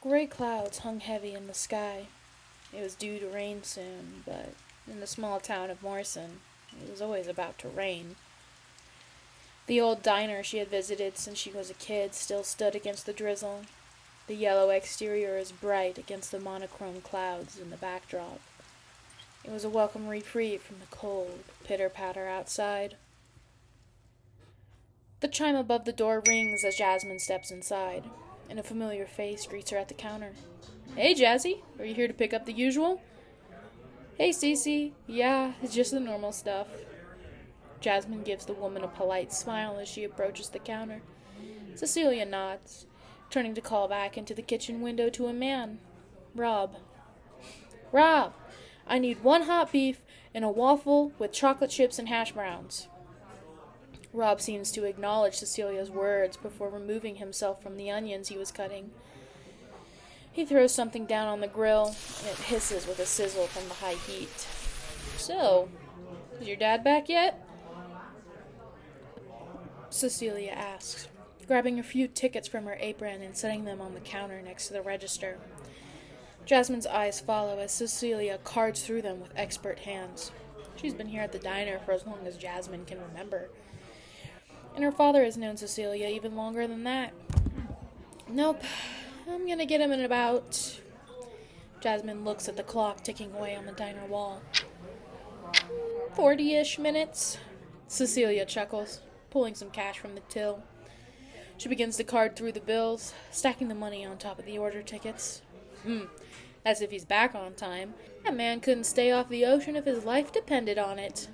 Gray clouds hung heavy in the sky. It was due to rain soon, but in the small town of Morrison, it was always about to rain. The old diner she had visited since she was a kid still stood against the drizzle, the yellow exterior as bright against the monochrome clouds in the backdrop. It was a welcome reprieve from the cold pitter-patter outside. The chime above the door rings as Jasmine steps inside, and a familiar face greets her at the counter. "Hey, Jazzy, are you here to pick up the usual?" "Hey, Cece. Yeah, it's just the normal stuff." Jasmine gives the woman a polite smile as she approaches the counter. Cecilia nods, turning to call back into the kitchen window to a man. Rob. "Rob, I need one hot beef and a waffle with chocolate chips and hash browns." Rob seems to acknowledge Cecilia's words before removing himself from the onions he was cutting. He throws something down on the grill, and it hisses with a sizzle from the high heat. "So, is your dad back yet?" Cecilia asks, grabbing a few tickets from her apron and setting them on the counter next to the register. Jasmine's eyes follow as Cecilia cards through them with expert hands. She's been here at the diner for as long as Jasmine can remember. And her father has known Cecilia even longer than that. "Nope, I'm gonna get him in about..." Jasmine looks at the clock ticking away on the diner wall. 40-ish minutes. Cecilia chuckles, pulling some cash from the till. She begins to card through the bills, stacking the money on top of the order tickets. As if he's back on time. That man couldn't stay off the ocean if his life depended on it.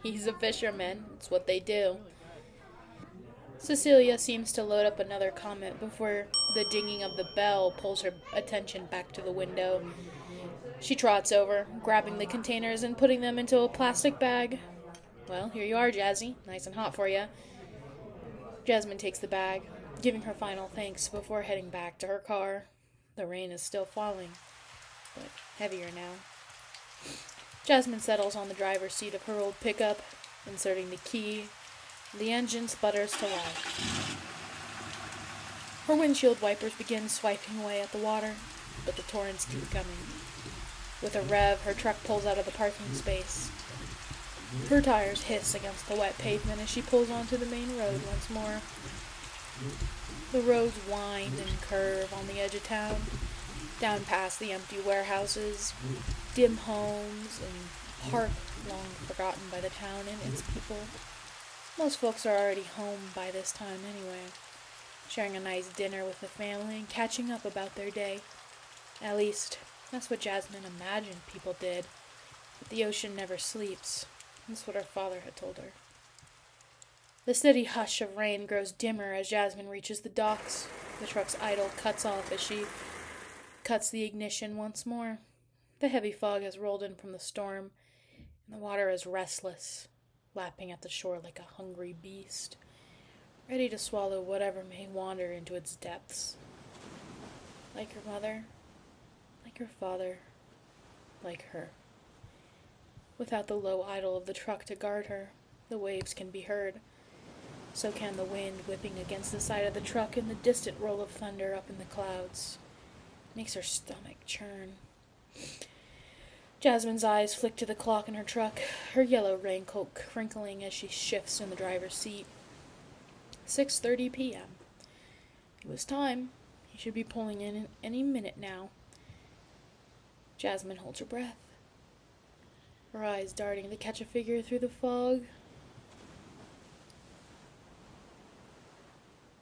He's a fisherman. It's what they do. Cecilia seems to load up another comment before the dinging of the bell pulls her attention back to the window. She trots over, grabbing the containers and putting them into a plastic bag. "Well, here you are, Jazzy. Nice and hot for you." Jasmine takes the bag, giving her final thanks before heading back to her car. The rain is still falling, but heavier now. Jasmine settles on the driver's seat of her old pickup, inserting the key. The engine sputters to life. Her windshield wipers begin swiping away at the water, but the torrents keep coming. With a rev, her truck pulls out of the parking space. Her tires hiss against the wet pavement as she pulls onto the main road once more. The roads wind and curve on the edge of town, down past the empty warehouses, dim homes, and park long forgotten by the town and its people. Most folks are already home by this time anyway, sharing a nice dinner with the family and catching up about their day. At least, that's what Jasmine imagined people did. But the ocean never sleeps. That's what her father had told her. The steady hush of rain grows dimmer as Jasmine reaches the docks. The truck's idle cuts off as she cuts the ignition once more. The heavy fog has rolled in from the storm, and the water is restless, lapping at the shore like a hungry beast, ready to swallow whatever may wander into its depths. Like her mother, like her father, like her. Without the low idle of the truck to guard her, the waves can be heard. So can the wind whipping against the side of the truck and the distant roll of thunder up in the clouds. Makes her stomach churn. Jasmine's eyes flick to the clock in her truck, her yellow raincoat crinkling as she shifts in the driver's seat. 6:30 p.m. It was time. He should be pulling in any minute now. Jasmine holds her breath, her eyes darting to catch a figure through the fog.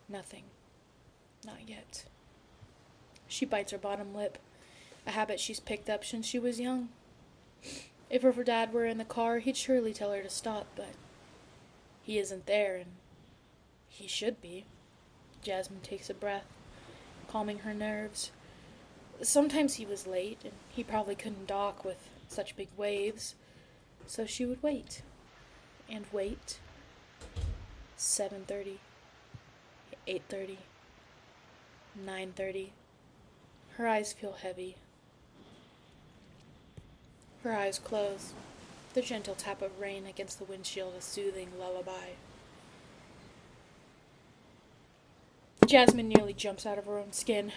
Nothing. Not yet. She bites her bottom lip, a habit she's picked up since she was young. If her dad were in the car, he'd surely tell her to stop, but he isn't there, and he should be. Jasmine takes a breath, calming her nerves. Sometimes he was late, and he probably couldn't dock with such big waves, so she would wait. And wait. 7:30. 8:30. 9:30. Her eyes feel heavy. Her eyes close. The gentle tap of rain against the windshield a soothing lullaby. Jasmine nearly jumps out of her own skin.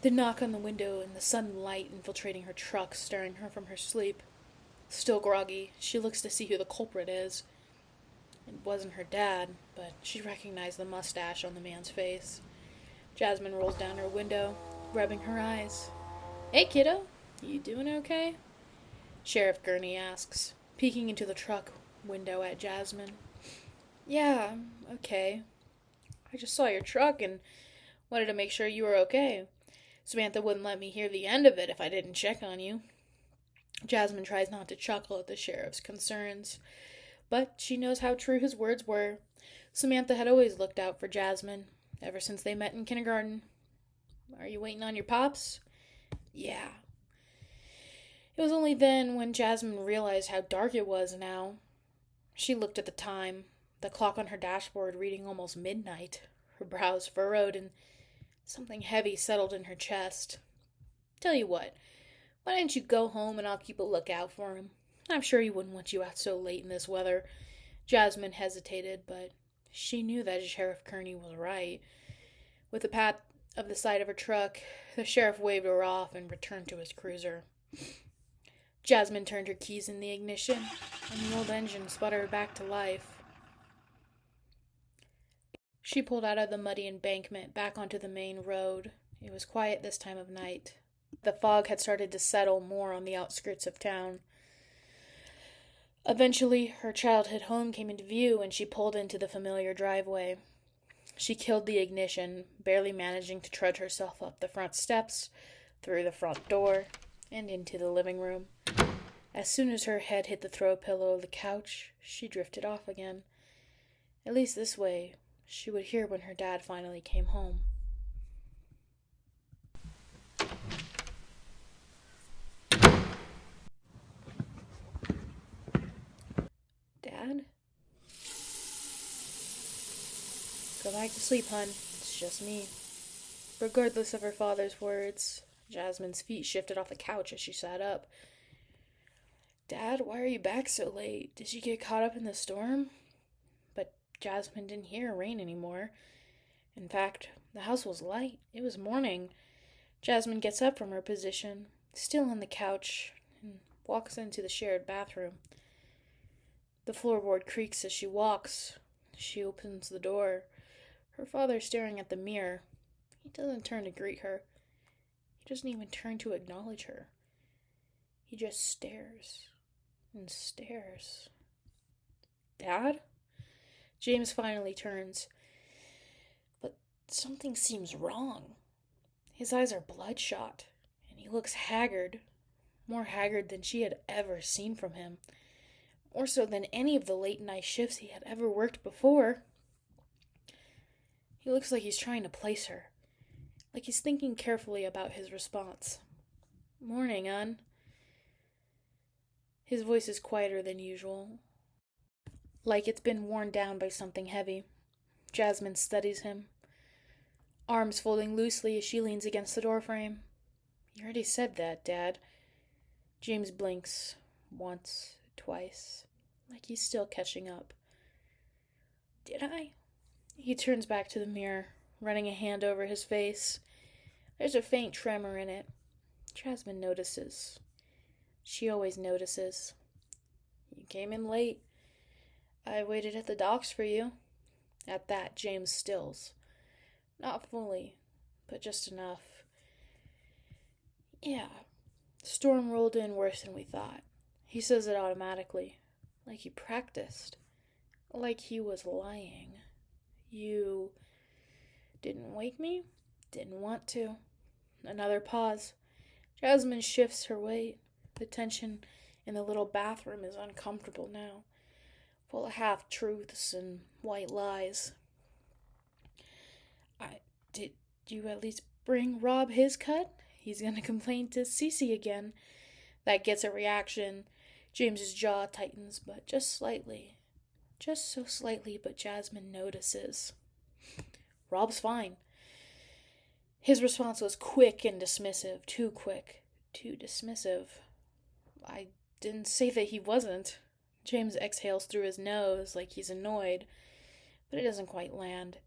The knock on the window and the sudden light infiltrating her truck, stirring her from her sleep. Still groggy, she looks to see who the culprit is. It wasn't her dad, but she recognized the mustache on the man's face. Jasmine rolls down her window, rubbing her eyes. "Hey, kiddo, you doing okay?" Sheriff Gurney asks, peeking into the truck window at Jasmine. "Yeah, I'm okay. I just saw your truck and wanted to make sure you were okay. Samantha wouldn't let me hear the end of it if I didn't check on you." Jasmine tries not to chuckle at the sheriff's concerns, but she knows how true his words were. Samantha had always looked out for Jasmine, ever since they met in kindergarten. "Are you waiting on your pops?" "Yeah." It was only then when Jasmine realized how dark it was now. She looked at the time, the clock on her dashboard reading almost midnight. Her brows furrowed and something heavy settled in her chest. "Tell you what, why don't you go home and I'll keep a lookout for him? I'm sure he wouldn't want you out so late in this weather." Jasmine hesitated, but she knew that Sheriff Kearney was right. With a pat of the side of her truck, the sheriff waved her off and returned to his cruiser. Jasmine turned her keys in the ignition, and the old engine sputtered back to life. She pulled out of the muddy embankment back onto the main road. It was quiet this time of night. The fog had started to settle more on the outskirts of town. Eventually, her childhood home came into view and she pulled into the familiar driveway. She killed the ignition, barely managing to trudge herself up the front steps, through the front door, and into the living room. As soon as her head hit the throw pillow of the couch, she drifted off again. At least this way, she would hear when her dad finally came home. "Dad?" "Go back to sleep, hun. It's just me." Regardless of her father's words, Jasmine's feet shifted off the couch as she sat up. "Dad, why are you back so late? Did you get caught up in the storm?" But Jasmine didn't hear rain anymore. In fact, the house was light. It was morning. Jasmine gets up from her position, still on the couch, and walks into the shared bathroom. The floorboard creaks as she walks. She opens the door. Her father staring at the mirror. He doesn't turn to greet her. He doesn't even turn to acknowledge her. He just stares and stares. "Dad?" James finally turns. But something seems wrong. His eyes are bloodshot, and he looks haggard. More haggard than she had ever seen from him. More so than any of the late night shifts he had ever worked before. He looks like he's trying to place her. Like he's thinking carefully about his response. "Morning, Un." His voice is quieter than usual, like it's been worn down by something heavy. Jasmine studies him, arms folding loosely as she leans against the doorframe. "You already said that, Dad." James blinks, once, twice, like he's still catching up. "Did I?" He turns back to the mirror, running a hand over his face. There's a faint tremor in it. Jasmine notices. She always notices. "You came in late. I waited at the docks for you." At that, James stills. Not fully, but just enough. "Yeah, the storm rolled in worse than we thought." He says it automatically, like he practiced, like he was lying. "You didn't wake me? Didn't want to." Another pause. Jasmine shifts her weight. The tension in the little bathroom is uncomfortable now, full of half-truths and white lies. Did you at least bring Rob his cut? He's gonna complain to Cece again." That gets a reaction. James's jaw tightens, but just slightly. Just so slightly, but Jasmine notices. "Rob's fine." His response was quick and dismissive. Too quick. Too dismissive. "I didn't say that he wasn't." James exhales through his nose like he's annoyed, but it doesn't quite land.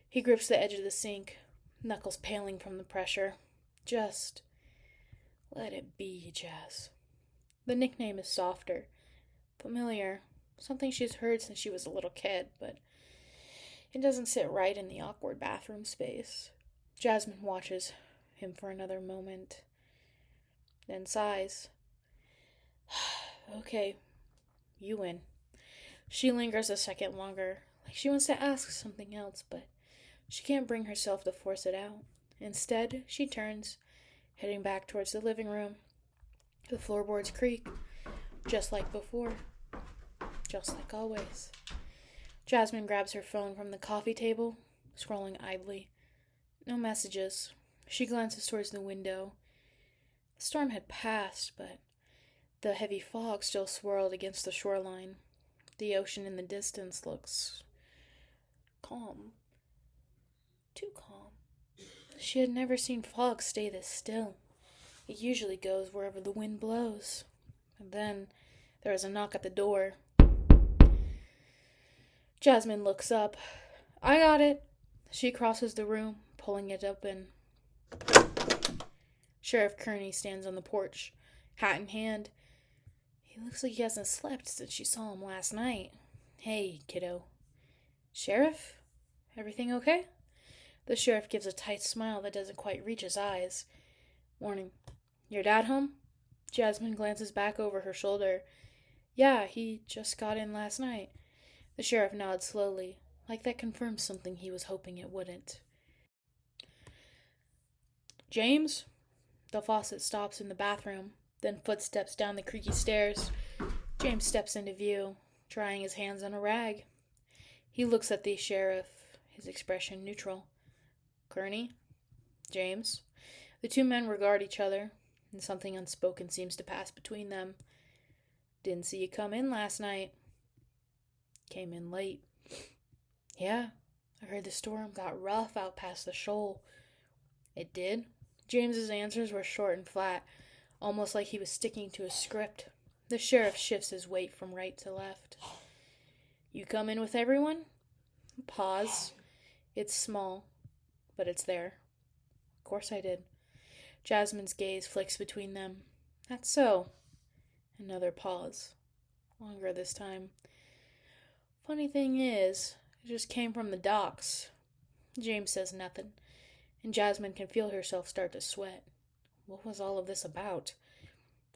He grips the edge of the sink, knuckles paling from the pressure. Just let it be, Jazz. The nickname is softer, familiar, something she's heard since she was a little kid, but it doesn't sit right in the awkward bathroom space. Jasmine watches him for another moment, then sighs. Okay, you win. She lingers a second longer, like she wants to ask something else, but she can't bring herself to force it out. Instead, she turns, heading back towards the living room. The floorboards creak, just like before, just like always. Jasmine grabs her phone from the coffee table, scrolling idly. No messages. She glances towards the window. The storm had passed, but the heavy fog still swirled against the shoreline. The ocean in the distance looks calm. Too calm. She had never seen fog stay this still. It usually goes wherever the wind blows. And then there is a knock at the door. Jasmine looks up. I got it. She crosses the room, pulling it open. Sheriff Kearney stands on the porch, hat in hand. He looks like he hasn't slept since she saw him last night. Hey, kiddo. Sheriff? Everything okay? The sheriff gives a tight smile that doesn't quite reach his eyes. Morning. Your dad home? Jasmine glances back over her shoulder. Yeah, he just got in last night. The sheriff nods slowly, like that confirms something he was hoping it wouldn't. James? The faucet stops in the bathroom, then footsteps down the creaky stairs. James steps into view, drying his hands on a rag. He looks at the sheriff, his expression neutral. Kearney? James? The two men regard each other, and something unspoken seems to pass between them. Didn't see you come in last night. Came in late. Yeah, I heard the storm got rough out past the shoal. It did? James's answers were short and flat, almost like he was sticking to a script. The sheriff shifts his weight from right to left. You come in with everyone? Pause. It's small, but it's there. Of course I did. Jasmine's gaze flicks between them. That's so. Another pause. Longer this time. Funny thing is, it just came from the docks. James says nothing, and Jasmine can feel herself start to sweat. What was all of this about?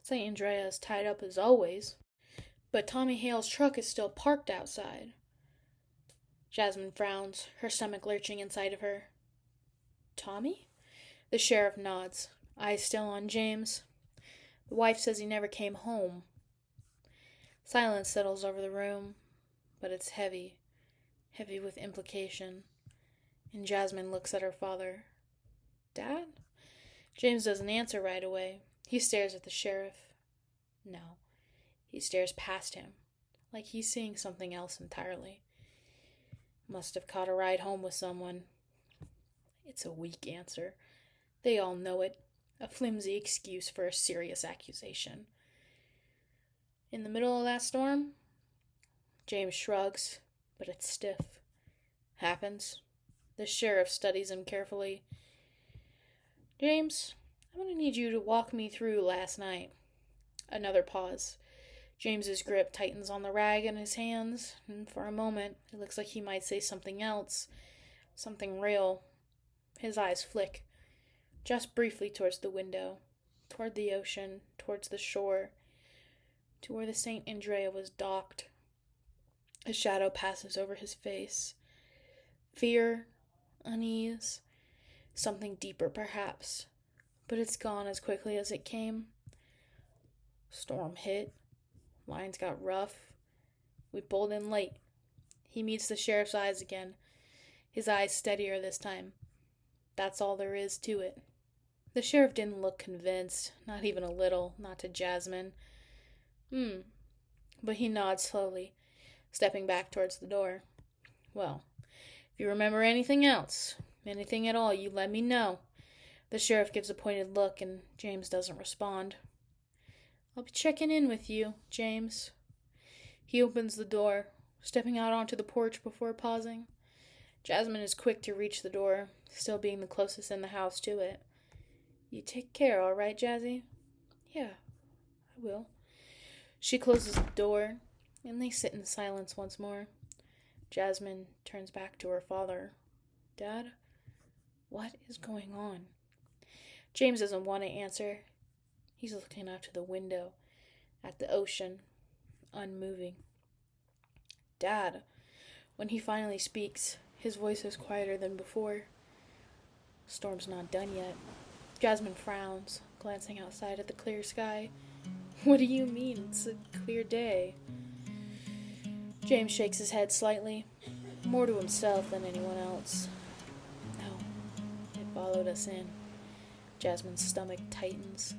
St. Andrea is tied up as always, but Tommy Hale's truck is still parked outside. Jasmine frowns, her stomach lurching inside of her. Tommy? The sheriff nods, eyes still on James. The wife says he never came home. Silence settles over the room, but it's heavy with implication. And Jasmine looks at her father. Dad? James doesn't answer right away. He stares at the sheriff. No, he stares past him, like he's seeing something else entirely. Must have caught a ride home with someone. It's a weak answer. They all know it. A flimsy excuse for a serious accusation. In the middle of that storm? James shrugs, but it's stiff. Happens. The sheriff studies him carefully. James, I'm going to need you to walk me through last night. Another pause. James's grip tightens on the rag in his hands, and for a moment, it looks like he might say something else. Something real. His eyes flick, just briefly towards the window, toward the ocean, towards the shore, to where the St. Andrea was docked. A shadow passes over his face. Fear, unease, something deeper perhaps, but it's gone as quickly as it came. Storm hit. Lines got rough. We pulled in late. He meets the sheriff's eyes again, his eyes steadier this time. That's all there is to it. The sheriff didn't look convinced, not even a little, not to Jasmine. But he nods slowly, stepping back towards the door. Well, if you remember anything else, anything at all, you let me know. The sheriff gives a pointed look, and James doesn't respond. I'll be checking in with you, James. He opens the door, stepping out onto the porch before pausing. Jasmine is quick to reach the door, still being the closest in the house to it. You take care, all right, Jazzy? Yeah, I will. She closes the door, and they sit in silence once more. Jasmine turns back to her father. Dad, what is going on? James doesn't want to answer. He's looking out to the window, at the ocean, unmoving. Dad. When he finally speaks, his voice is quieter than before. Storm's not done yet. Jasmine frowns, glancing outside at the clear sky. What do you mean? It's a clear day. James shakes his head slightly, more to himself than anyone else. No, it followed us in. Jasmine's stomach tightens.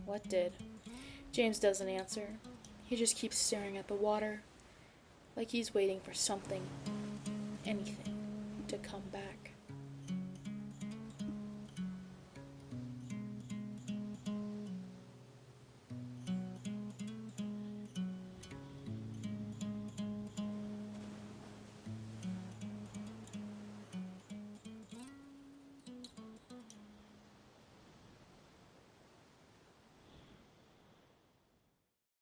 What did? James doesn't answer. He just keeps staring at the water, like he's waiting for something, anything, to come back.